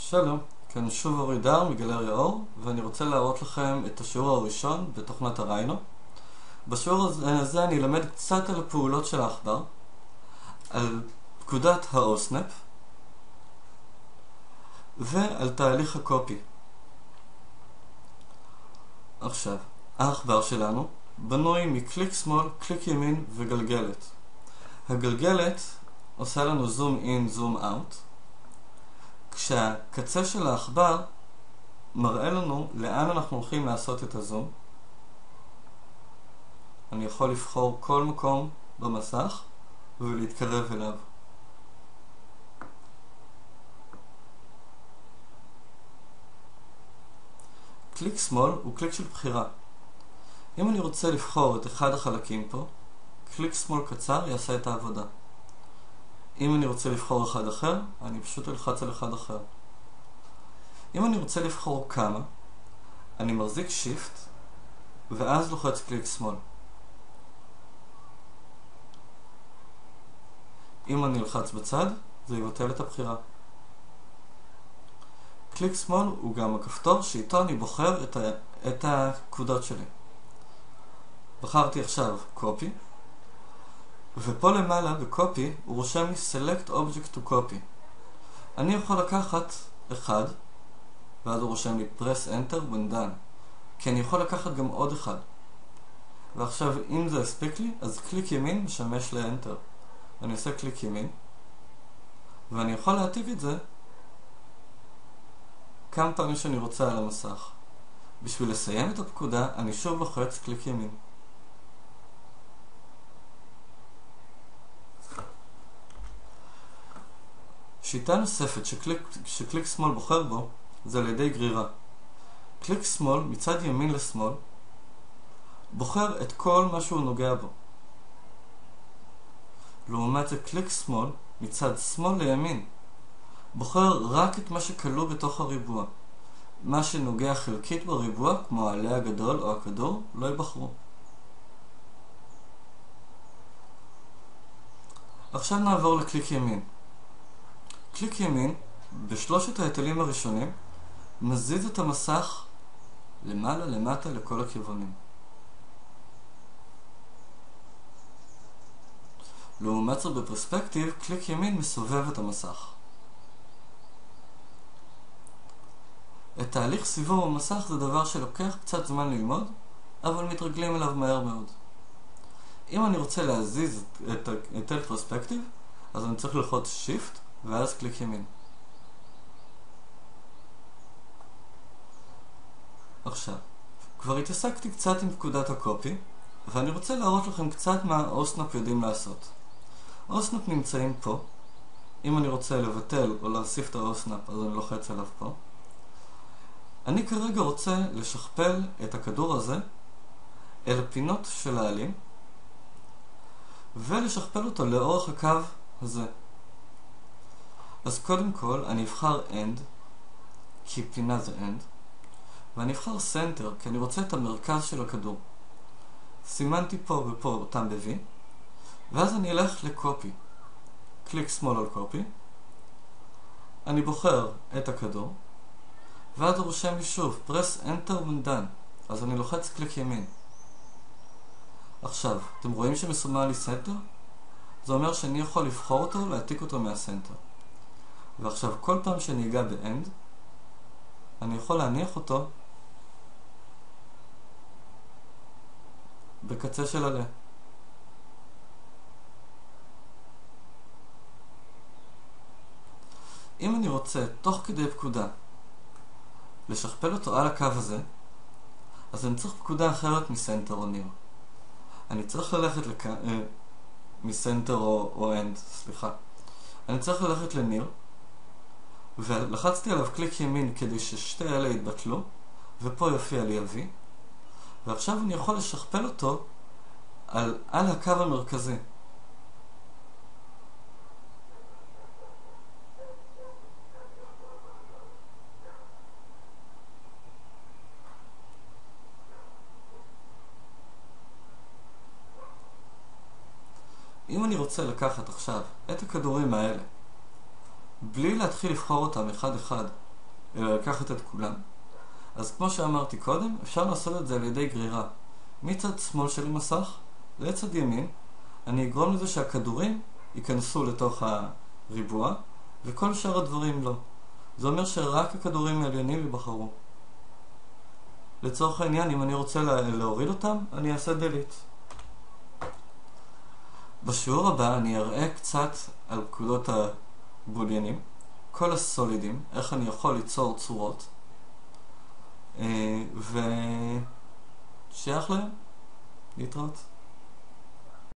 שלום, כאן שוב אורי דר מגלריה אור, ואני רוצה להראות לכם את השיעור הראשון בתוכנת הריינו. בשיעור הזה אני אלמד קצת על הפעולות של העכבר, על פקודת ה-OSNAP ועל תהליך הקופי. עכשיו, העכבר שלנו בנוי מקליק שמאל, קליק ימין וגלגלת. הגלגלת עושה לנו זום אין, זום אאוט, כשהקצה של העכבר מראה לנו לאן אנחנו הולכים לעשות את הזום. אני יכול לבחור כל מקום במסך ולהתקרב אליו. קליק שמאל הוא קליק של בחירה. אם אני רוצה לבחור את אחד החלקים פה, קליק שמאל קצר יעשה את העבודה. אם אני רוצה לבחור אחד אחר, אני פשוט אלחץ על אחד אחר. אם אני רוצה לבחור כמה, אני מחזיק שיפט ואז לוחץ קליק שמאל. אם אני אלחץ בצד, זה יבטל את הבחירה. קליק שמאל הוא גם הכפתור שאיתו אני בוחר את הנקודות שלי. בחרתי עכשיו קופי, ופה למעלה בקופי הוא רושם לי Select Object to Copy. אני יכול לקחת אחד, ואז הוא רושם לי Press Enter when done, כי אני יכול לקחת גם עוד אחד. ועכשיו אם זה הספיק לי, אז קליק ימין משמש ל-Enter. אני עושה קליק ימין, ואני יכול להעתיק את זה כמה פעמים שאני רוצה על המסך. בשביל לסיים את הפקודה, אני שוב לוחץ קליק ימין. שיטה נוספת שקליק שמאל בוחר בו זה על ידי גרירה. קליק שמאל מצד ימין לשמאל בוחר את כל מה שהוא נוגע בו. לעומת זה קליק שמאל מצד שמאל לימין בוחר רק את מה שכלוא בתוך הריבוע. מה שנוגע חלקית בריבוע, כמו העלה הגדול או הכדור, לא ייבחרו. עכשיו נעבור לקליק ימין. קליק ימין, בשלושת ההיטלים הראשונים, מזיז את המסך למעלה למטה לכל הכיוונים. לעומת זאת בפרספקטיב, קליק ימין מסובב את המסך. את תהליך סיבוב המסך זה דבר שלוקח קצת זמן ללמוד, אבל מתרגלים אליו מהר מאוד. אם אני רוצה להזיז את היטל פרספקטיב, אז אני צריך ללחוץ שיפט ואז קליק ימין. עכשיו, כבר התעסקתי קצת עם פקודת הקופי, ואני רוצה להראות לכם קצת מה OSNAP יודעים לעשות. OSNAP נמצאים פה. אם אני רוצה לבטל או להוסיף את ה-OSNAP, אז אני לוחץ עליו פה. אני כרגע רוצה לשכפל את הכדור הזה אל הפינות של העלים, ולשכפל אותו לאורך הקו הזה. אז קודם כל אני אבחר End, כי פינה זה End, ואני אבחר Center, כי אני רוצה את המרכז של הכדור. סימנתי פה ופה אותם ב-V, ואז אני אלך לקופי. קליק שמאל על קופי, אני בוחר את הכדור, ואז הוא רושם לי שוב Press Enter when done, אז אני לוחץ קליק ימין. עכשיו, אתם רואים שמסומן לי Center? זה אומר שאני יכול לבחור אותו, להעתיק אותו מהסנטר. ועכשיו כל פעם שאני אגע ב-End, אני יכול להניח אותו בקצה של עלה. אם אני רוצה, תוך כדי פקודה, לשכפל אותו על הקו הזה, אז אני צריך פקודה אחרת מסנטר או ניר. אני צריך ללכת מסנטר או End, סליחה. אני צריך ללכת לניר, ולחצתי עליו קליק ימין כדי ששתי אלה יתבטלו, ופה יופיע לי ה-V, ועכשיו אני יכול לשכפל אותו על הקו המרכזי. אם אני רוצה לקחת עכשיו את הכדורים האלה בלי להתחיל לבחור אותם אחד אחד, אלא לקחת את כולם. אז כמו שאמרתי קודם, אפשר לעשות את זה על ידי גרירה. מצד שמאל של המסך לצד ימין, אני אגרום לזה שהכדורים ייכנסו לתוך הריבוע, וכל שאר הדברים לא. זה אומר שרק הכדורים העליונים ייבחרו. לצורך העניין, אם אני רוצה להוריד אותם, אני אעשה delete. בשיעור הבא אני אראה קצת על פקודות הבוליינים, כל הסולידים, איך אני יכול ליצור צורות, ושייך להם להתראות.